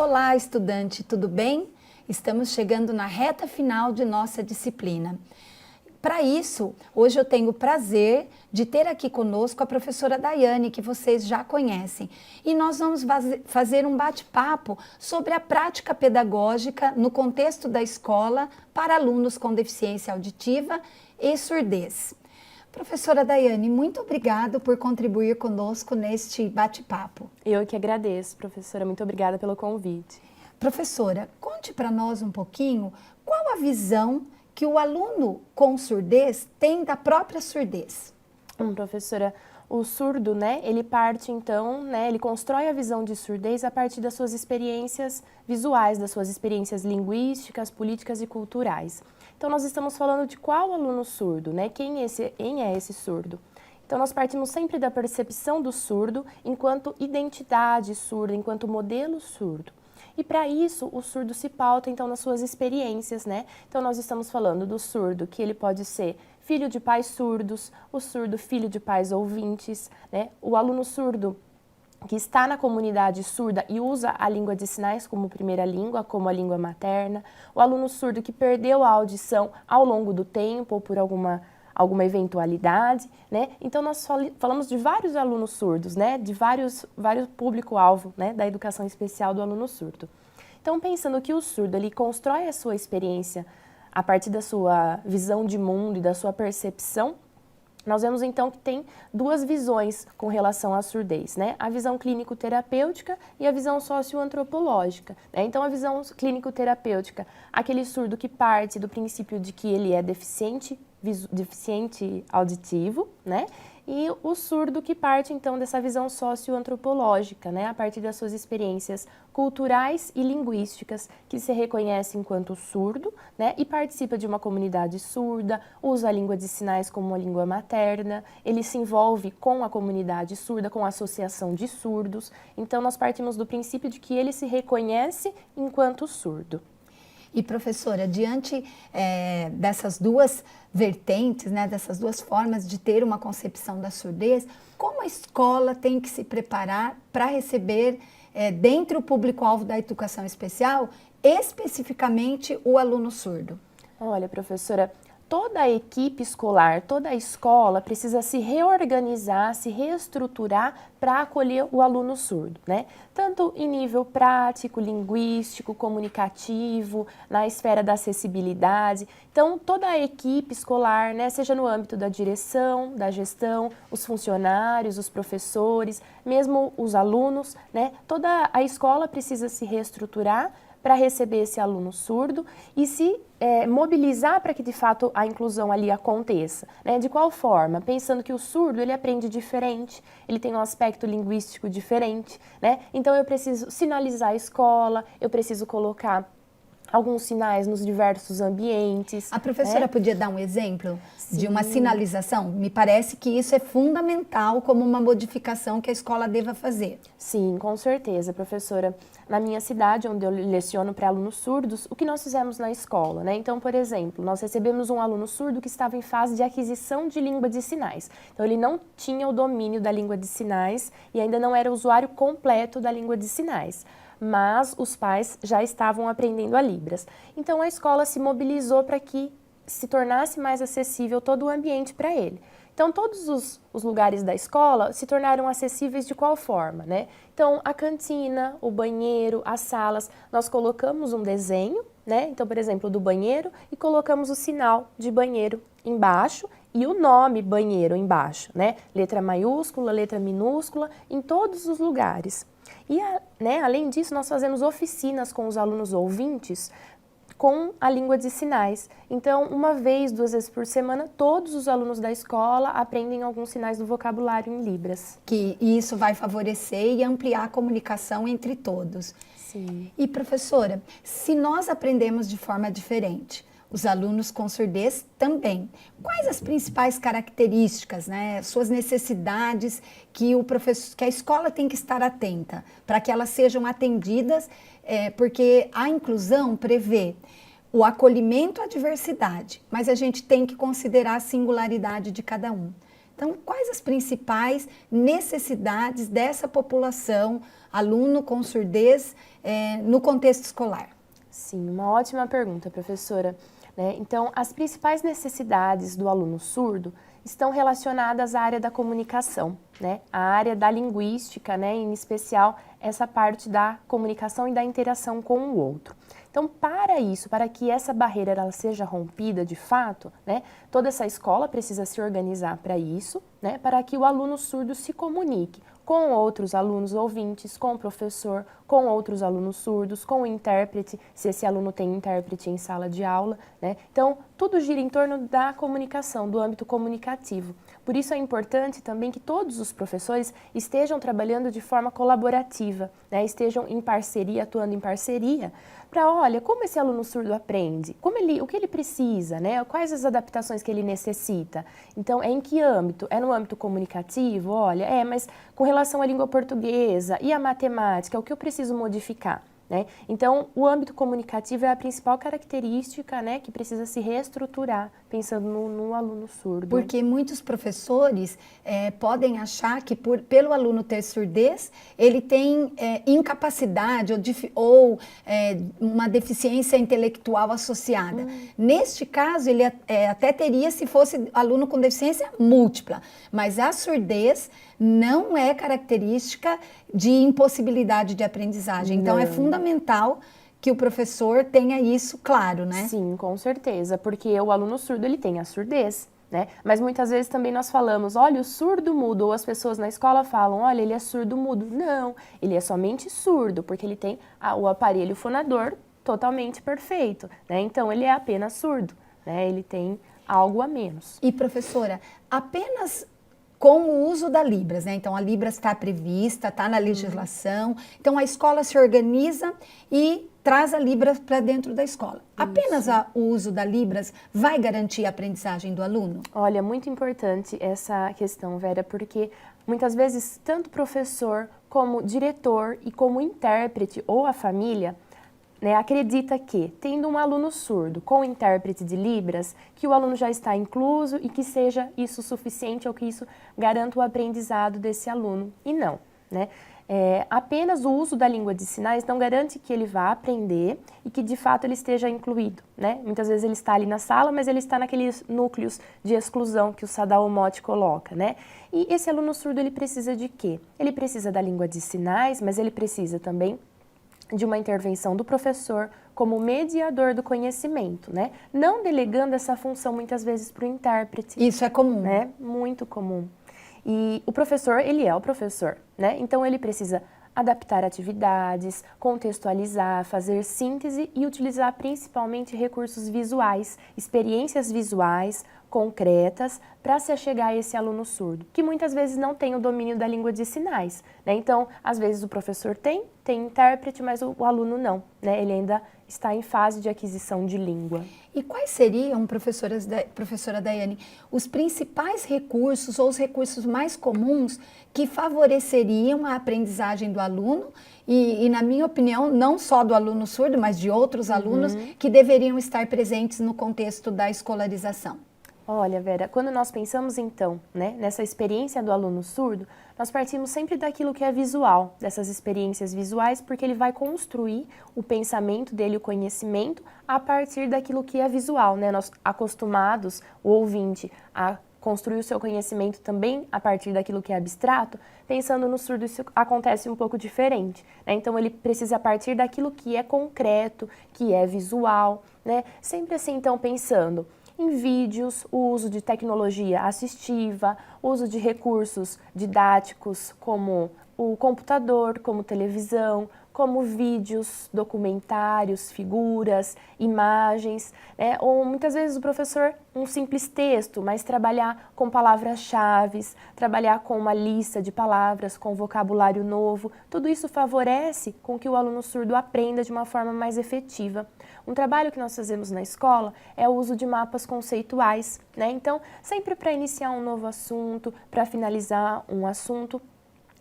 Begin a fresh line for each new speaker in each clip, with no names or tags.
Olá, estudante, tudo bem? Estamos chegando na reta final de nossa disciplina. Para isso, hoje eu tenho o prazer de ter aqui conosco a professora Daiane, que vocês já conhecem. E nós vamos fazer um bate-papo sobre a prática pedagógica no contexto da escola para alunos com deficiência auditiva e surdez. Professora Daiane, muito obrigada por contribuir conosco neste bate-papo.
Eu que agradeço, professora. Muito obrigada pelo convite.
Professora, conte para nós um pouquinho qual a visão que o aluno com surdez tem da própria surdez.
Professora, o surdo, ele parte então, ele constrói a visão de surdez a partir das suas experiências visuais, das suas experiências linguísticas, políticas e culturais. Então, nós estamos falando de qual aluno surdo, quem é esse surdo? Então, nós partimos sempre da percepção do surdo enquanto identidade surda, enquanto modelo surdo. E para isso, o surdo se pauta, então, nas suas experiências, Então, nós estamos falando do surdo, que ele pode ser filho de pais surdos, o surdo filho de pais ouvintes, O aluno surdo que está na comunidade surda e usa a língua de sinais como primeira língua, como a língua materna, o aluno surdo que perdeu a audição ao longo do tempo ou por alguma eventualidade, Então, nós falamos de vários alunos surdos, de vários público-alvo, da educação especial do aluno surdo. Então, pensando que o surdo, ele constrói a sua experiência a partir da sua visão de mundo e da sua percepção, nós vemos então que tem duas visões com relação à surdez, A visão clínico-terapêutica e a visão socioantropológica, Então, a visão clínico-terapêutica, aquele surdo que parte do princípio de que ele é deficiente auditivo, E o surdo que parte, então, dessa visão socioantropológica, a partir das suas experiências culturais e linguísticas, que se reconhece enquanto surdo, E participa de uma comunidade surda, usa a língua de sinais como a língua materna, ele se envolve com a comunidade surda, com a associação de surdos. Então, nós partimos do princípio de que ele se reconhece enquanto surdo.
E, professora, diante dessas duas vertentes, dessas duas formas de ter uma concepção da surdez, como a escola tem que se preparar para receber, dentro do público-alvo da educação especial, especificamente o aluno surdo?
Olha, professora, toda a equipe escolar, toda a escola precisa se reorganizar, se reestruturar para acolher o aluno surdo, Tanto em nível prático, linguístico, comunicativo, na esfera da acessibilidade. Então, toda a equipe escolar, seja no âmbito da direção, da gestão, os funcionários, os professores, mesmo os alunos, Toda a escola precisa se reestruturar para receber esse aluno surdo e se mobilizar para que, de fato, a inclusão ali aconteça. De qual forma? Pensando que o surdo, ele aprende diferente, ele tem um aspecto linguístico diferente, Então, eu preciso sinalizar a escola, eu preciso colocar alguns sinais nos diversos ambientes.
A professora podia dar um exemplo de uma
Sim.
sinalização? Me parece que isso é fundamental como uma modificação que a escola deva fazer.
Sim, com certeza, professora. Na minha cidade, onde eu leciono para alunos surdos, o que nós fizemos na escola, Então, por exemplo, nós recebemos um aluno surdo que estava em fase de aquisição de língua de sinais. Então, ele não tinha o domínio da língua de sinais e ainda não era usuário completo da língua de sinais. Mas os pais já estavam aprendendo a Libras. Então, a escola se mobilizou para que se tornasse mais acessível todo o ambiente para ele. Então, todos os lugares da escola se tornaram acessíveis de qual forma, Então, a cantina, o banheiro, as salas, nós colocamos um desenho, Então, por exemplo, do banheiro, e colocamos o sinal de banheiro embaixo e o nome banheiro embaixo, Letra maiúscula, letra minúscula, em todos os lugares. E, além disso, nós fazemos oficinas com os alunos ouvintes com a língua de sinais. Então, uma vez, 2 vezes por semana, todos os alunos da escola aprendem alguns sinais do vocabulário em Libras.
Que isso vai favorecer e ampliar a comunicação entre todos.
Sim.
E, professora, se nós aprendemos de forma diferente, os alunos com surdez também, quais as principais características, suas necessidades que a escola tem que estar atenta para que elas sejam atendidas, porque a inclusão prevê o acolhimento à diversidade, mas a gente tem que considerar a singularidade de cada um. Então, quais as principais necessidades dessa população, aluno com surdez, no contexto escolar?
Sim, uma ótima pergunta, professora. Então, as principais necessidades do aluno surdo estão relacionadas à área da comunicação, a área da linguística, em especial essa parte da comunicação e da interação com o outro. Então, para isso, para que essa barreira ela seja rompida de fato, toda essa escola precisa se organizar para isso, para que o aluno surdo se comunique com outros alunos ouvintes, com o professor, com outros alunos surdos, com o intérprete, se esse aluno tem intérprete em sala de aula, Então, tudo gira em torno da comunicação, do âmbito comunicativo. Por isso é importante também que todos os professores estejam trabalhando de forma colaborativa, estejam em parceria, atuando em parceria, para, olha, como esse aluno surdo aprende, o que ele precisa, quais as adaptações que ele necessita. Então, em que âmbito? É no âmbito comunicativo? Olha, mas com relação à língua portuguesa e à matemática, o que eu preciso modificar? Então, o âmbito comunicativo é a principal característica que precisa se reestruturar, pensando no aluno surdo.
Porque muitos professores podem achar que pelo aluno ter surdez, ele tem incapacidade ou uma deficiência intelectual associada. Neste caso, ele até teria se fosse aluno com deficiência múltipla, mas a surdez não é característica de impossibilidade de aprendizagem. Então, é fundamental que o professor tenha isso claro,
Sim, com certeza, porque o aluno surdo ele tem a surdez, Mas muitas vezes também nós falamos, olha, o surdo mudo, ou as pessoas na escola falam, olha, ele é surdo mudo. Não, ele é somente surdo, porque ele tem o aparelho fonador totalmente perfeito, Então, ele é apenas surdo, Ele tem algo a menos.
E, professora, apenas com o uso da Libras, Então, a Libras está prevista, está na legislação. Então, a escola se organiza e traz a Libras para dentro da escola. Apenas o uso da Libras vai garantir a aprendizagem do aluno?
Olha, muito importante essa questão, Vera, porque muitas vezes tanto professor como diretor e como intérprete ou a família acredita que, tendo um aluno surdo com intérprete de Libras, que o aluno já está incluso e que seja isso suficiente ou que isso garanta o aprendizado desse aluno. E não, apenas o uso da língua de sinais não garante que ele vá aprender e que de fato ele esteja incluído, Muitas vezes ele está ali na sala, mas ele está naqueles núcleos de exclusão que o Sadao Motte coloca, E esse aluno surdo, ele precisa de quê? Ele precisa da língua de sinais, mas ele precisa também de uma intervenção do professor como mediador do conhecimento, Não delegando essa função muitas vezes para o intérprete.
Isso é comum.
Muito comum. E o professor, ele é o professor, Então ele precisa adaptar atividades, contextualizar, fazer síntese e utilizar principalmente recursos visuais, experiências visuais, concretas, para se achegar a esse aluno surdo, que muitas vezes não tem o domínio da língua de sinais, Então, às vezes o professor tem intérprete, mas o aluno não, Ele ainda está em fase de aquisição de língua.
E quais seriam, professora Daiane, os principais recursos ou os recursos mais comuns que favoreceriam a aprendizagem do aluno e, na minha opinião, não só do aluno surdo, mas de outros alunos que deveriam estar presentes no contexto da escolarização?
Olha, Vera, quando nós pensamos então, nessa experiência do aluno surdo, nós partimos sempre daquilo que é visual, dessas experiências visuais, porque ele vai construir o pensamento dele, o conhecimento, a partir daquilo que é visual, Nós acostumados, o ouvinte, a construir o seu conhecimento também a partir daquilo que é abstrato, pensando no surdo isso acontece um pouco diferente, Então ele precisa partir daquilo que é concreto, que é visual, Sempre assim, então, pensando em vídeos, o uso de tecnologia assistiva, uso de recursos didáticos como o computador, como televisão, como vídeos, documentários, figuras, imagens, Ou muitas vezes o professor, um simples texto, mas trabalhar com palavras-chave, trabalhar com uma lista de palavras, com vocabulário novo, tudo isso favorece com que o aluno surdo aprenda de uma forma mais efetiva. Um trabalho que nós fazemos na escola é o uso de mapas conceituais, Então, sempre para iniciar um novo assunto, para finalizar um assunto,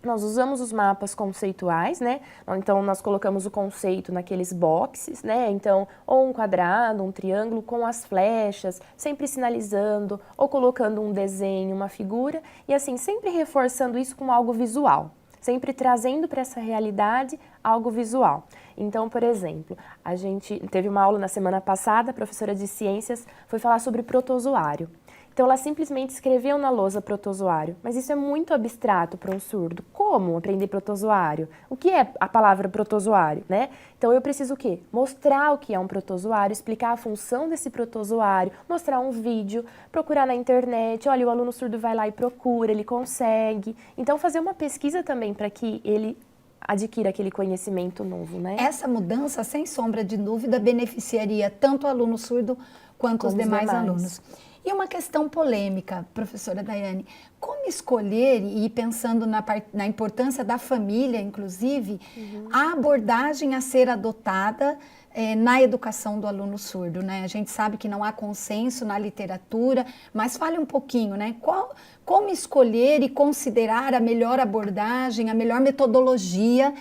Nós usamos os mapas conceituais, né? Então, nós colocamos o conceito naqueles boxes, né? Então, ou um quadrado, um triângulo com as flechas, sempre sinalizando, ou colocando um desenho, uma figura, e assim, sempre reforçando isso com algo visual, sempre trazendo para essa realidade algo visual. Então, por exemplo, a gente teve uma aula na semana passada, a professora de ciências foi falar sobre protozoário. Então, ela simplesmente escreveu na lousa protozoário, mas isso é muito abstrato para um surdo. Como aprender protozoário? O que é a palavra protozoário, né? Então, eu preciso o quê? Mostrar o que é um protozoário, explicar a função desse protozoário, mostrar um vídeo, procurar na internet, olha, o aluno surdo vai lá e procura, ele consegue. Então, fazer uma pesquisa também para que ele adquira aquele conhecimento novo, né?
Essa mudança, sem sombra de dúvida, beneficiaria tanto o aluno surdo quanto os demais alunos. E uma questão polêmica, professora Daiane, como escolher, e pensando na importância da família, inclusive, a abordagem a ser adotada na educação do aluno surdo, né? A gente sabe que não há consenso na literatura, mas fale um pouquinho, né? Como escolher e considerar a melhor abordagem, a melhor metodologia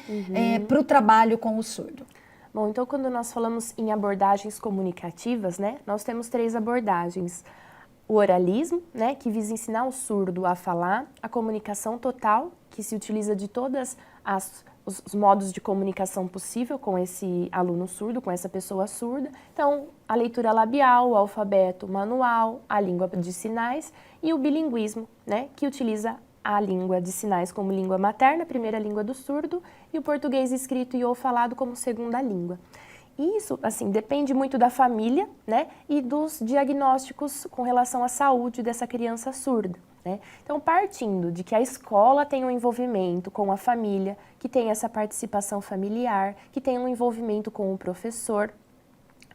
para o trabalho com o surdo?
Bom, então quando nós falamos em abordagens comunicativas, né? Nós temos 3 abordagens. O oralismo, né, que visa ensinar o surdo a falar, a comunicação total, que se utiliza de todos os modos de comunicação possível com esse aluno surdo, com essa pessoa surda. Então, a leitura labial, o alfabeto manual, a língua de sinais e o bilinguismo, né, que utiliza a língua de sinais como língua materna, primeira língua do surdo, e o português escrito e ou falado como segunda língua. Isso, assim, depende muito da família, né, e dos diagnósticos com relação à saúde dessa criança surda, né. Então, partindo de que a escola tem um envolvimento com a família, que tem essa participação familiar, que tem um envolvimento com o professor,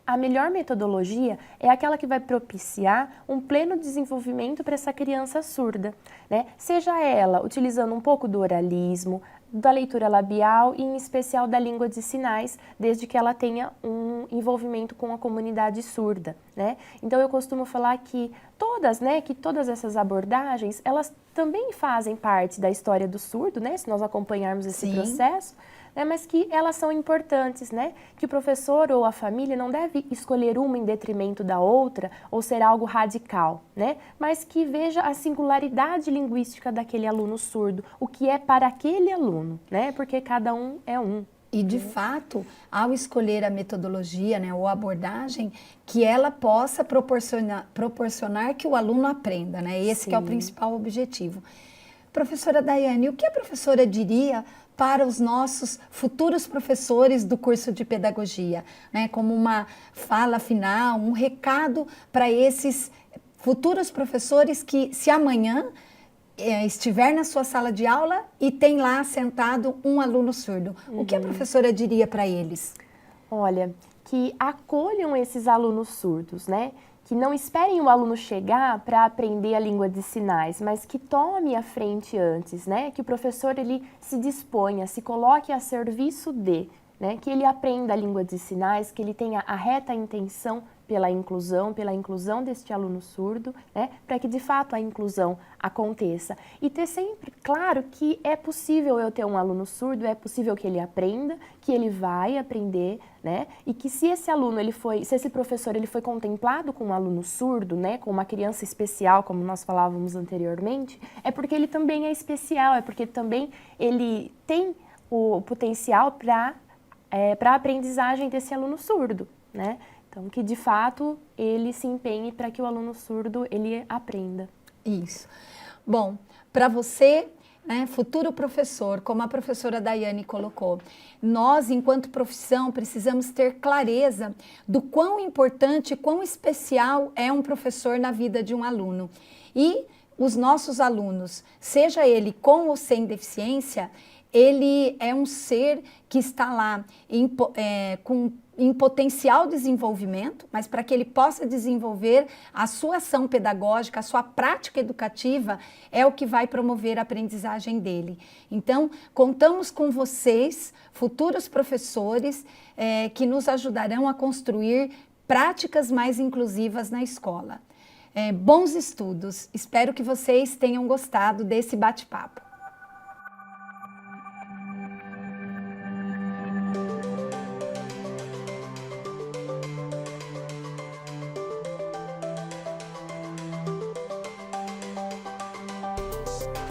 a melhor metodologia é aquela que vai propiciar um pleno desenvolvimento para essa criança surda, né? Seja ela utilizando um pouco do oralismo, da leitura labial e em especial da língua de sinais, desde que ela tenha um envolvimento com a comunidade surda, né? Então eu costumo falar que todas essas abordagens, elas também fazem parte da história do surdo, né? Se nós acompanharmos esse processo, né, mas que elas são importantes, né? Que o professor ou a família não deve escolher uma em detrimento da outra ou ser algo radical, né? Mas que veja a singularidade linguística daquele aluno surdo, o que é para aquele aluno, né? Porque cada um é um.
E, de fato, ao escolher a metodologia, né, ou a abordagem, que ela possa proporcionar que o aluno aprenda, né? Esse que é o principal objetivo. Professora Daiane, o que a professora diria para os nossos futuros professores do curso de pedagogia, né? Como uma fala final, um recado para esses futuros professores que, se amanhã estiver na sua sala de aula e tem lá sentado um aluno surdo, o que a professora diria para eles?
Olha, que acolham esses alunos surdos, né? Que não esperem o aluno chegar para aprender a língua de sinais, mas que tome a frente antes, né? Que o professor ele se disponha, se coloque a serviço de, né? Que ele aprenda a língua de sinais, que ele tenha a reta intenção pela inclusão deste aluno surdo, né? Para que de fato a inclusão aconteça. E ter sempre claro que é possível eu ter um aluno surdo, é possível que ele aprenda, que ele vai aprender, né? E que se esse aluno, se esse professor ele foi contemplado com um aluno surdo, né? Com uma criança especial, como nós falávamos anteriormente, é porque ele também é especial, é porque também ele tem o potencial para a aprendizagem desse aluno surdo, né? Então, que de fato ele se empenhe para que o aluno surdo ele aprenda.
Isso. Bom, para você, né, futuro professor, como a professora Daiane colocou, nós, enquanto profissão, precisamos ter clareza do quão importante, quão especial é um professor na vida de um aluno. E os nossos alunos, seja ele com ou sem deficiência, ele é um ser que está lá em potencial desenvolvimento, mas para que ele possa desenvolver a sua ação pedagógica, a sua prática educativa, é o que vai promover a aprendizagem dele. Então, contamos com vocês, futuros professores, que nos ajudarão a construir práticas mais inclusivas na escola. Bons estudos, espero que vocês tenham gostado desse bate-papo. Obrigada.